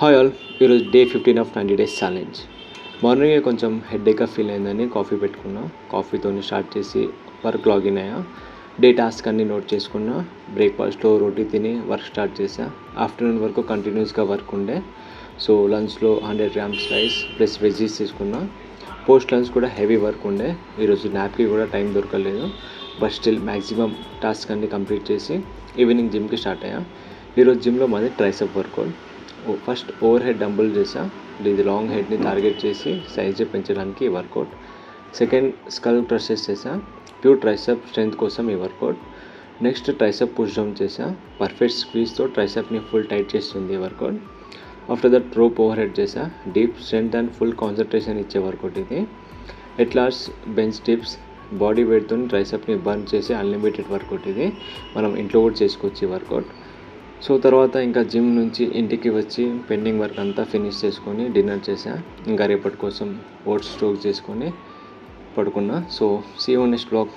Hi all, ఈరోజు day 15 of 90 days challenge. మార్నింగే కొంచెం హెడ్ఏక్గా ఫీల్ అయిందని కాఫీ పెట్టుకున్నా. కాఫీతో స్టార్ట్ చేసి వర్క్ లాగిన్ అయ్యా. డే టాస్క్ అన్నీ నోట్ చేసుకున్నా. బ్రేక్ఫాస్ట్లో రోటీ తిని వర్క్ స్టార్ట్ చేసా. ఆఫ్టర్నూన్ వరకు కంటిన్యూస్గా వర్క్ ఉండే. సో లంచ్లో 100 గ్రామ్స్ రైస్ ప్లస్ వెజ్జీస్ తీసుకున్నా. పోస్ట్ లంచ్ కూడా హెవీ వర్క్ ఉండే. ఈరోజు న్యాప్కి కూడా టైం దొరకలేదు. బట్ స్టిల్ మ్యాక్సిమం టాస్క్ అన్నీ కంప్లీట్ చేసి ఈవినింగ్ జిమ్కి స్టార్ట్ అయ్యా. ఈరోజు జిమ్లో మాది tricep workout. First overhead dumbbell చేసా. ఇది లాంగ్ హెడ్ని టార్గెట్ చేసి సైజ్ పెంచడానికి ఈ వర్కౌట్. సెకండ్ స్కల్ ప్రెసెస్ చేసా. ప్యూర్ ట్రైసెప్ స్ట్రెంత్ కోసం ఈ workout. Next tricep push down చేసా. పర్ఫెక్ట్ స్క్వీజ్తో ట్రైసెప్ని ఫుల్ టైట్ చేస్తుంది ఈ workout. After that rope overhead చేసా. Deep strength and full concentration ఇచ్చే వర్కౌట్ ఇది. ఎట్లాస్ బెంచ్ డిప్స్ బాడీ వెయిట్తో ట్రైసెప్ని బర్న్ చేసి అన్లిమిటెడ్ వర్కౌట్ ఇది. మనం ఇంట్లో కూడా చేసుకోవచ్చు ఈ వర్కౌట్. సో తర్వాత ఇంకా జిమ్ నుంచి ఇంటికి వచ్చి పెండింగ్ వర్క్ అంతా ఫినిష్ చేసుకొని డిన్నర్ చేసా. ఇంకా రేపటి కోసం ఓట్స్ స్టోక్ చేసుకొని పడుకున్నా. So see you next blog.